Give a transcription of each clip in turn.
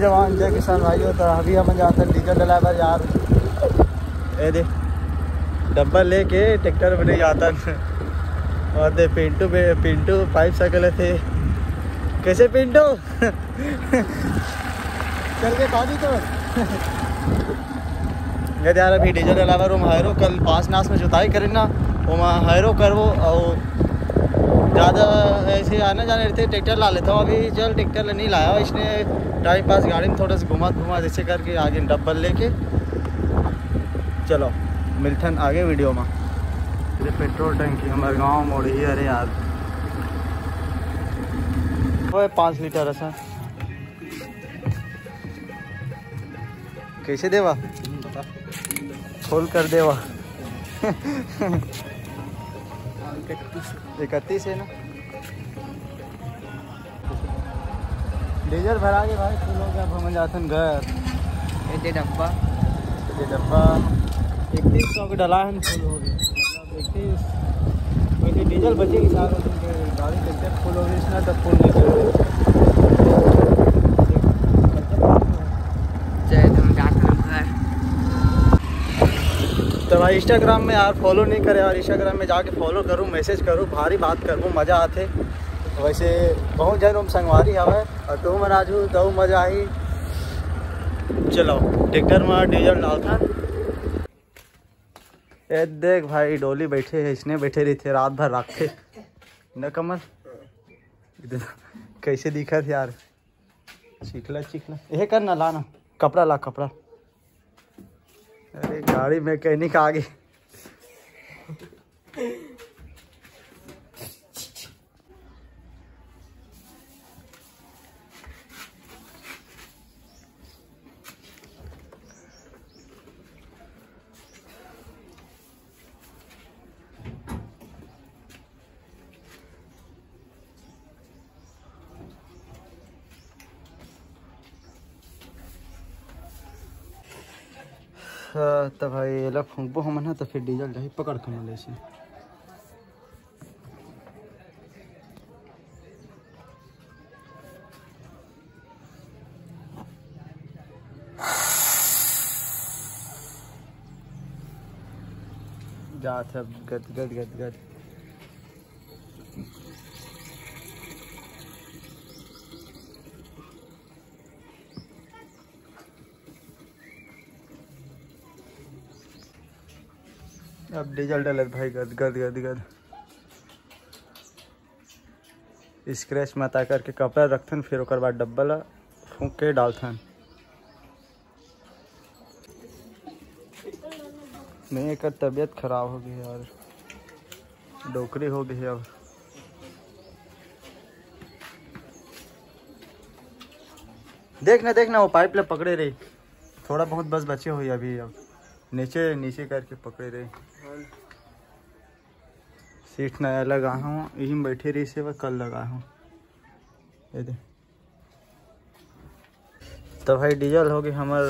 जवान जय किसान भाइयों। तो अभी हम जाते हैं डीजल डलावर यार, ये दे डब्बा लेके ट्रैक्टर में नहीं आता और दे पिंटू पाइप सकले थे कैसे पिंटू चल के पानी तो यार अभी डीजल डलावर रूम हायरो कल 5 नास में जुताई करें ना वो हायरो करवो और ज़्यादा ऐसे आना जाने रहते ट्रैक्टर ला लेता हूँ। अभी चल ट्रैक्टर नहीं लाया इसने टाइम पास गाड़ी में थोड़ा सा घुमा जैसे करके आगे डब्बल लेके चलो मिल्थन आगे वीडियो में। ये पेट्रोल टंकी हमारे गांव मोड़ी ही अरे यार वो 5 लीटर ऐसा कैसे देवा खोल कर देवा 31 है ना। डीजल भरा के भाई फुल हो गया हम जाते हैं घर। ये डब्बा 3100 का डला है फुल हो गया मतलब 31 वैसे डीजल बचेगी सारा गाड़ी ट्रैक्टर फुल हो गई इसमें तब फुल नहीं कर तो भाई इंस्टाग्राम में यार फॉलो नहीं करे और इंस्टाग्राम में जाके फॉलो करूँ मैसेज करूँ भारी बात करूँ मज़ा आते। वैसे बहुत जन हम संगवारी हवे और तुम राजू दो मज़ा आई। चलो ट्रैक्टर में डीजल डालता ये देख भाई डोली बैठे है इसने बैठे रही थे रात भर रखे न कमल कैसे दिखा थे यार चिखला यह करना लाना कपड़ा ला कपड़ा। अरे गाड़ी मैकेनिक आ गई। तो भाई ये लोग फूंकबो हम ना तो फिर डीजल जाही पकड़ के मिले से जात है गद अब डीजल डलत भाई गद स्क्रैच मता करके कपड़ा रखथन फिर ओकर बाद डब्बा ला फूंक के डालथन। नहीं एक तबीयत खराब हो गई यार डोकरी हो गई अब देखना वो पाइप ले पकड़े रही थोड़ा बहुत बस बचे हुई अभी अब नीचे करके पकड़े रही सीट नया लगा हूँ यही में बैठे रही से वह कल लगा हूँ ये दे। तो भाई डीजल हो गई हमार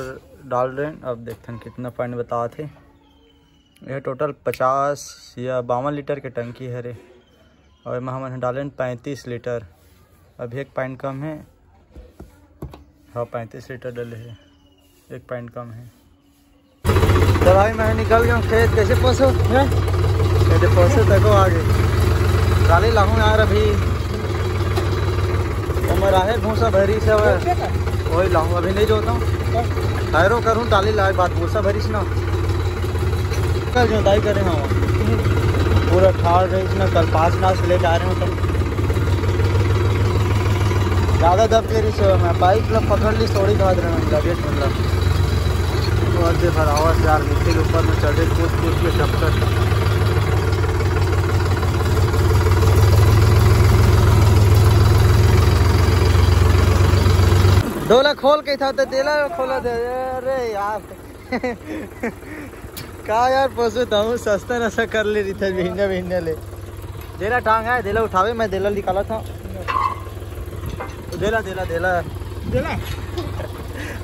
डाल रहे अब देखते हैं कितना पॉइंट बता थे। यह टोटल 50 या 52 लीटर के टंकी है रे और में हमारे डालें 35 लीटर अभी 1 पॉइंट कम है। हाँ 35 लीटर डले है 1 पॉइंट कम है। तो भाई मैं निकल गया खेत कैसे पहुँचो पहुँचो तको आगे डाली लाऊँ यार अभी उम्र आहे भूसा भरी से वही लाऊँ अभी नहीं जोता हूँ हायरो करूँ डाली लाए बात भूसा भरी से ना कल जोताई करें हाँ पूरा ठाड़ रही ना कल 5 नास ले जा रहे हूँ तो ज़्यादा दब के रही से मैं पाइप लब पकड़ ली थोड़ी खाद रहा लगे मतलब तो भर आवाज यार मिट्टी के ऊपर में चढ़े कूद के टपकर डोला खोल के था तो देला खोला दे। अरे यार का यार पसुता हूँ सस्ता नशा कर ले रही था भिन्ने ले देला टांग है देला उठावे मैं देला निकाला था देला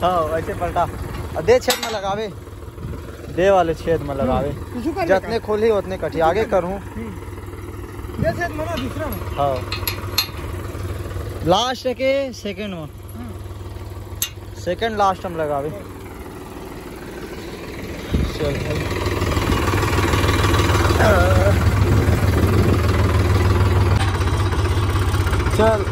हाँ ऐसे पलटा दे छेद में लगावे दे वाले छेद में लगावे जितने खोली उतने कटी आगे करूँ हाँ लास्ट के सेकंड में सेकंड लास्ट हम लगावे। चल चल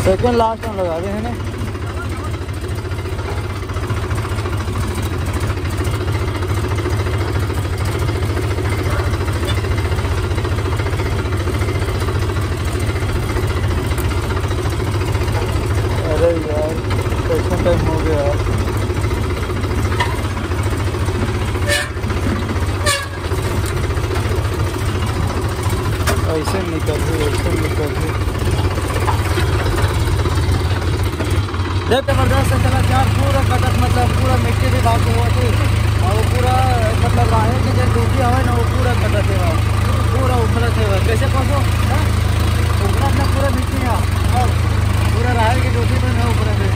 सेकंड लास्ट हम लगा रहे हैं ना। अरे यार कैसा टाइम हो गया यार। ऐसे निकल देख जबरदस्त है चला यार। पूरा कटक मतलब पूरा मिट्टी भी बात हुआ थी और वो पूरा मतलब राहे की जो डूबी हवा ना वो पूरा कटक है पूरा उखड़ा थे। कैसे पहुँचो उखड़ा अपना पूरा मिट्टी है और पूरा राहे की डूबी में नहीं उखड़े थे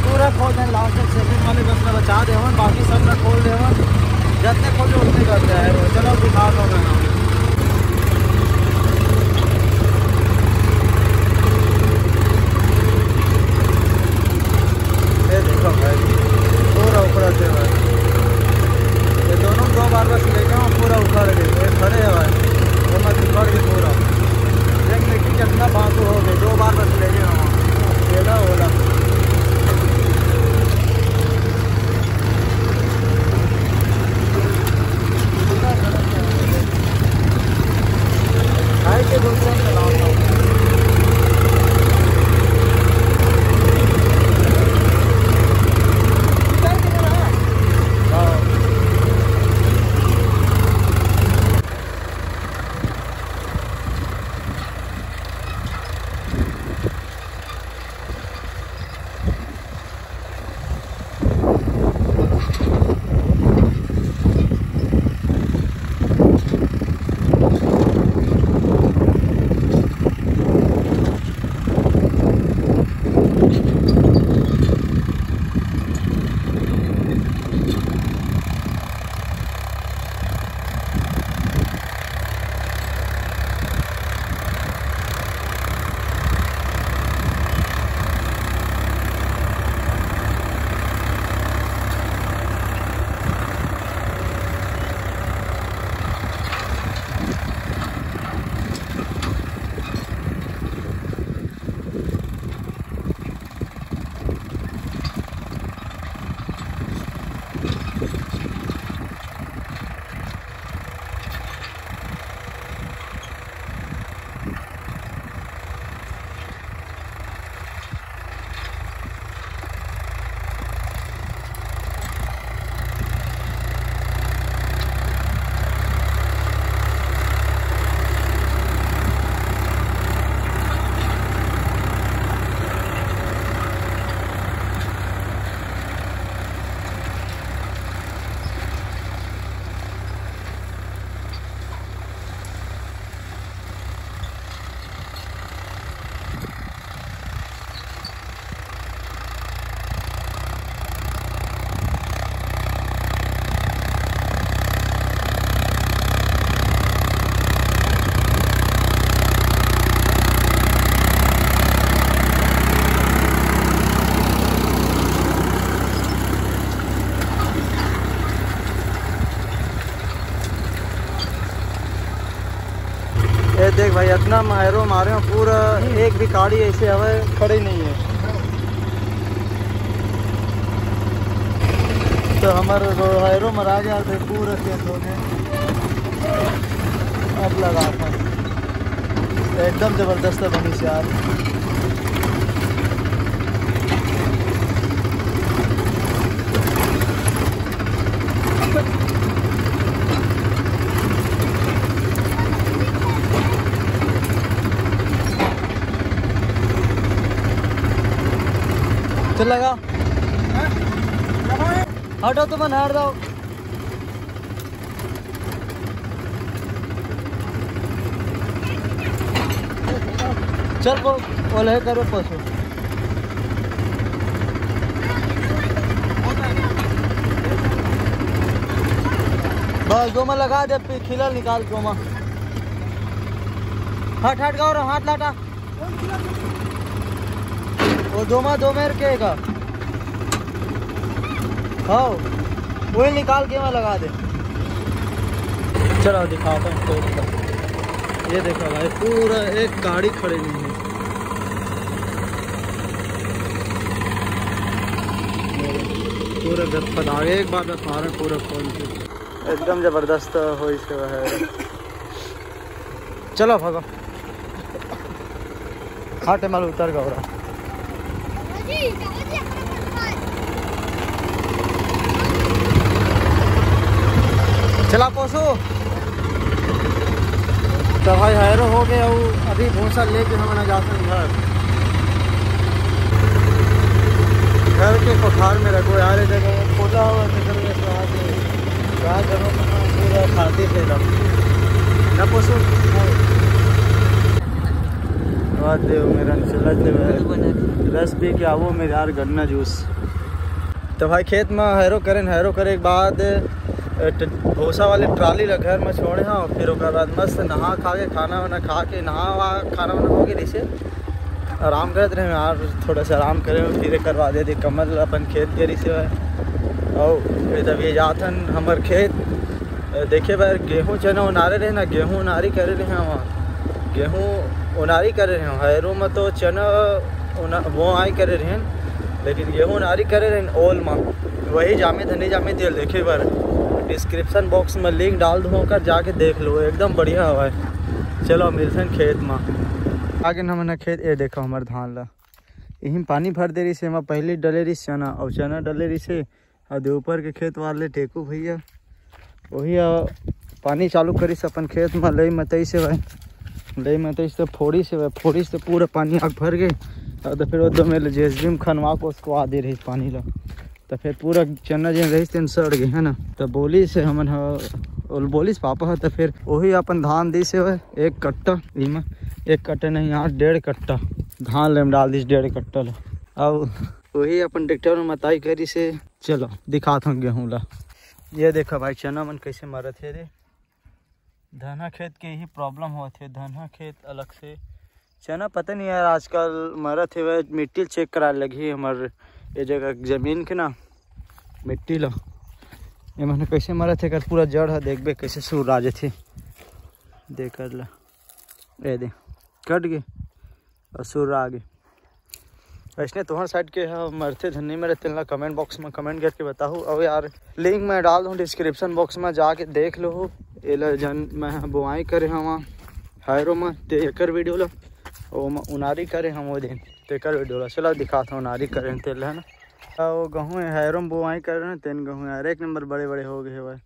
पूरा खोल दें। लास्ट तक सेकंड वाले बस में बचा दे बाकी सब में खोल दे जितने खोल उतने करते हैं। चलो दिखा दो मैं पूरा उखड़ा थे भाई। ये दोनों 2 बार बस ले जाऊँ पूरा उखड़ गए खड़े है भाई। तो मैं उखड़ गई पूरा एक मिट्टी कितना बांसू हो गई। 2 बार बस ले गए वहाँ केला ओला। भाई के दूसरे चलाओ देख भाई इतना मायरो मारे पूरा एक भी गाड़ी ऐसे हवा खड़ी नहीं है। तो हमारे हायरो मरा गया थे पूरा खेत हो गए। अब लगा था एकदम ज़बरदस्त बनी से यार। चल लगा हटो तो मन हट जाओ। चल वो ओले करो पशु बस गोमा लगा दे खिला निकाल गोमा। हट हट गौर हाथ लाटा वो दो मेर के का हाँ वही निकाल के वहाँ लगा दे। चलो दिखाता हूँ तो ये देखो भाई पूरा एक गाड़ी खड़ी नहीं है। पूरा गत्ता आगे एक बार मारे पूरा खोल के एकदम जबरदस्त हो इसके है। चलो भागो खाटे माल उतर गौरा चला पोसो तो भाई हैरो हो गया वो अभी भूसा लेके हम ना जाते हैं घर के कोठार में रखो यार जगह खोला हुआ क्या करो पूरा खाते थे ना पोसो देव मेरा चलत रस भी क्या वो मेरे यार गन्ना जूस। तो भाई खेत में हैरो करे के बाद भूसा वाले ट्राली ला घर में छोड़े हाँ फिर बाद मस्त नहा खा के खाना वाना खा के नहा वहा खाना वाना हो गए जैसे आराम करते रहे यार थोड़ा सा आराम करें फिर करवा दे दी कमल अपन खेत के से और तब ये जाथन हमार खेत देखे बार गेहूँ चना उनारे रहे ना गेहूँ उनारी करे रहे हैं वहाँ गेहूँ उनारी करे रहे हैरो में तो चना वो आई करे रहे लेकिन गेहूँ उनारी करे रहे ओल में वही जामे तेल देखे बार डिस्क्रिप्शन बॉक्स में लिंक डाल दूँ कर जाके देख लो एकदम बढ़िया हवा है। चलो मिलते हैं खेत में आगे हमने खेत ये देखो हमारे धान ला यही पानी भर दे रही से हम पहले डले रही चना और चना डले रही से और ऊपर के खेत वाले टेकू भैया वही पानी चालू करी से अपन खेत में लई मतई से भाई लई मतई से फोड़ी से पूरा पानी आग भर गए और तो फिर वो मेरे जेसीबी खनवा को उसको आ दे रही पानी ला तो फिर पूरा चना जिन रही तेन सड़ गए है ना तो बोली से हमन बोली से पापा है तो फिर वही अपन धान दी से एक कट्टा इमा एक कट्टा नहीं यहाँ 1.5 कट्टा धान ले डाल दी 1.5 कट्टा ला और वही अपन ट्रैक्टर में मताई करी से। चलो दिखाता हूँ गेहूँ ला ये देखो भाई चना मन कैसे मरत है रे धना खेत के यही प्रॉब्लम होते है धना खेत अलग से चना पता नहीं यार आजकल मरत है वह मिट्टी चेक करा लगी हमारे ये जगह जमीन के ना मिट्टी ला ये मैंने कैसे मरत है कर पूरा जड़ है देखबे कैसे सूर राजे थे देख कर ला ये दे कट गए और सूर आ गए वैसे तुम्हारे साइड के हाँ मरते धन्नी मेरे तिलना कमेंट बॉक्स में कमेंट करके बताओ और यार लिंक मैं डाल दूँ डिस्क्रिप्शन बॉक्स में जाके देख लो ये जन मैं बुआई करे हाँ वहाँ हैरो में तेकर वीडियो ला वो उनारी करे हम वो दिन तेकर वीडियो ला चलो दिखाता हूँ उनारी करें तेल है ना वो गेहूँ हैरो में बुआई कर रहे हैं तेन गेहूँ यार एक नंबर बड़े बड़े हो गए भाई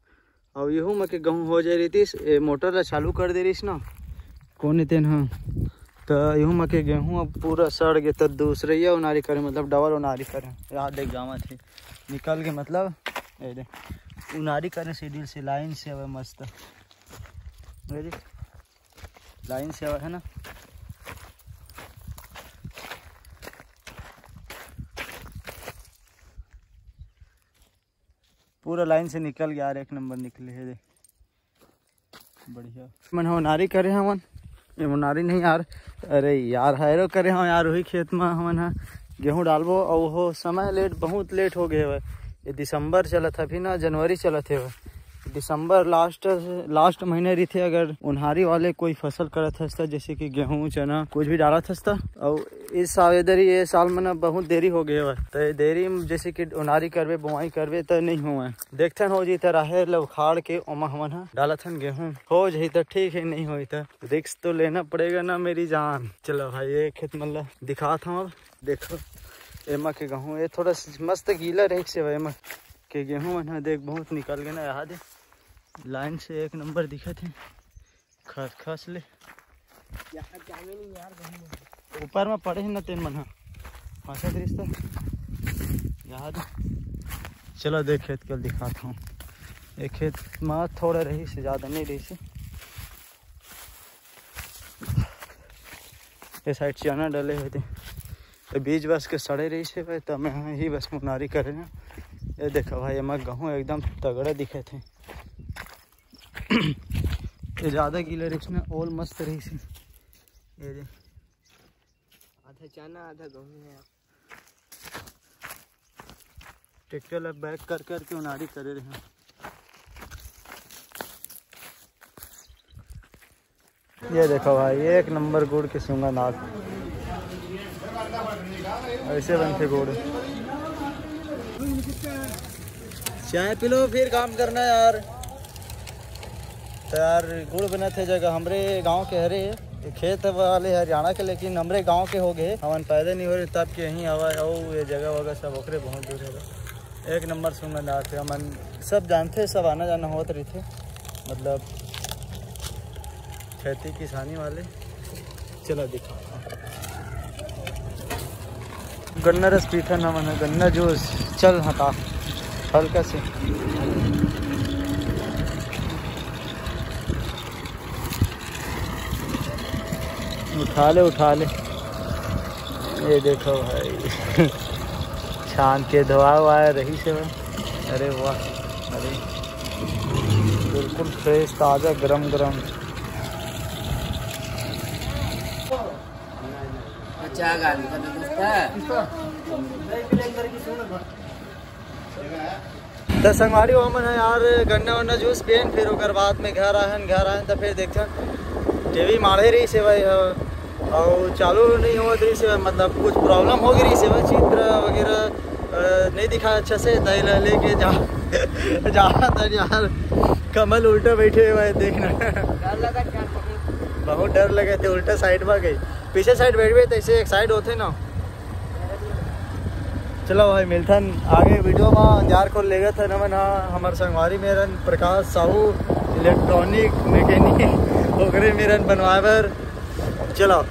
और यूँ में के गेहूँ हो जा रही थी मोटर ला चालू कर दे रही ना कौन तेन हाँ तो यूँ में के गेहूँ अब पूरा सड़ गए तो दूसरे ही उनारी करें मतलब डबल उनारी करें याद देख जावा थी निकल के मतलब ये देख उनारी करें सीढ़ी से लाइन से अब मस्त लाइन से अब है ना पूरा लाइन से निकल गया यार एक नंबर निकले है दे बढ़िया मन उनारी करे हमन ये उनारी नहीं यार अरे यार हैरो करे हम यार वही खेत में हमन हाँ गेहूँ डालबो और वो समय लेट बहुत लेट हो गए हुए ये दिसंबर चला था अभी ना जनवरी चला थे दिसंबर लास्ट महीने रही थे अगर उन्हारी वाले कोई फसल करत हंसता जैसे कि गेहूँ चना कुछ भी डालत हंसता और इस साल इधर ये साल में ना बहुत देरी हो गए हुआ तो देरी जैसे कि उन्हारी करवे बुआई करवे तो नहीं हुआ देखते हो जी तो राहेर ला उखाड़ के ओमा हमन डालत हन गेहूँ हो जाए तो ठीक है नहीं हो तो रिस्क तो लेना पड़ेगा ना मेरी जान। चलो भाई ये खेत मतलब दिखाता हूँ अब देखो एमा के गेहूँ ये थोड़ा मस्त गीला रहे से एमा के गेहूँ मन देख बहुत निकल गए ना याद है लाइन से एक नंबर दिखे थे खस ले ऊपर में पड़े हैं ना तेन मन फंसा रिश्ता याद। चलो देख खेत कल दिखाता हूँ एक खेत में थोड़ा रही से ज़्यादा नहीं रही से ये साइड चना डले हुए थे तो बीज बस के सड़े रही से भाई तब मैं ही बस मुनारी करे ना ये देखो भाई हमारे गेहूँ एकदम तगड़े दिखे थे ये ज़्यादा गीले रिक्स में ओल मस्त रही सी ये रे आधा चना आधा गेहूं है। ट्रैक्टर ला बैक कर कर के उनारी करे रहे हैं। ये देखो भाई एक नंबर गुड़ के सूंगा नाक, ऐसे बनते गुड़। चाय पी लो फिर काम करना यार। तो यार गुड़ बना थे जगह हमरे गांव के हरे खेत वाले हरियाणा के, लेकिन हमरे गांव के हो गए, हमन पैदा नहीं हो रहे तब के यहीं हवा और ये जगह वगह सब ओकरे बहुत दूर है। एक नंबर सुंगंदार थे, हमन सब जानते, सब आना जाना होत रही थे, मतलब खेती किसानी वाले। चलो दिखा गन्ना रस पीठन हमन, गन्ना जूस। चल हटा हल्का से उठा ले। ये देखो भाई छान के धोआ हुआ है रही से भाई। अरे वाह, अरे बिल्कुल फ्रेश ताज़ा गरम गरम। तो संगवारी हमन है यार गन्ना वन्ना जूस पियन, फिर ओकर बाद में घर आए तो फिर देखन टीवी मारे रही से भाई और चालू नहीं हुआ रही से, मतलब कुछ प्रॉब्लम हो गई से भाई, चित्र वगैरह नहीं दिखा अच्छा से, तैला लेके जा यार कमल उल्टा बैठे हुए देखना। बहुत डर लगे थे, उल्टा साइड में गई, पीछे साइड बैठ गए तो ऐसे एक साइड होते ना। चलो भाई मिलथन आगे वीडियो में। जार को ले गए थे नमन हमारे संगवारी मेरन प्रकाश साहू इलेक्ट्रॉनिक मैकेनिक ओकरे मेरन बनवावर। चलो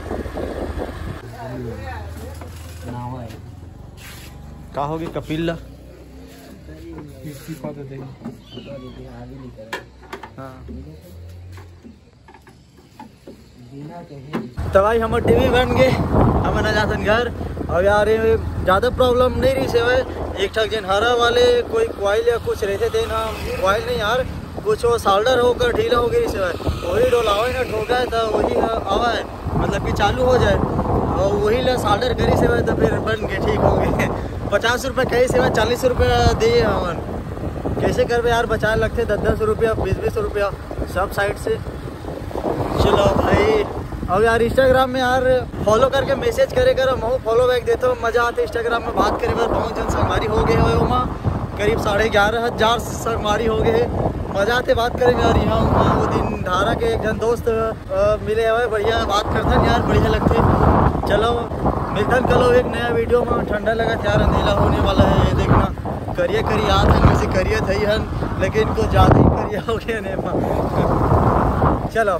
का होगी कपिला हाँ। तो भाई हमारे टीवी बन गए, हम ना जाते घर। और यार ज़्यादा प्रॉब्लम नहीं रही से भाई, एक ठग जन हरा वाले कोई क्वाइल या कुछ रहते थे ना, क्वाइल नहीं यार कुछ वो सोल्डर होकर ढीला हो गई से भाई, वही डोलावे ना ठोका है तो वही आवा है, मतलब कि चालू हो जाए और वही ला सोल्डर करी से भाई, तो फिर बन के ठीक हो गए। 50 रुपये कही से भाई 40 रुपये दिए हमन, कैसे कर यार बचाए लगते 10-10 रुपया 20-20 रुपया सब साइड से। चलो भाई अब यार इंस्टाग्राम में यार फॉलो करके मैसेज करे कर, मैं फॉलो बैक देता हूँ, मज़ा आता है इंस्टाग्राम में बात करे बार। बहुत जन संगवारी हो गए हो वहाँ करीब 11,500 संगवारी हो गए, मज़ा आते बात करेंगे यार। यहाँ वो दिन धारा के एक जन दोस्त मिले हुए, बढ़िया बात करते यार, बढ़िया लगते। चलो मिलथन कलो एक नया वीडियो में। ठंडा लगा यार, अंधेला होने वाला है, ये देखना करिया आता है वैसे करिया थी हन, लेकिन कुछ ज़्यादा ही करिया हो गया नहीं। चलो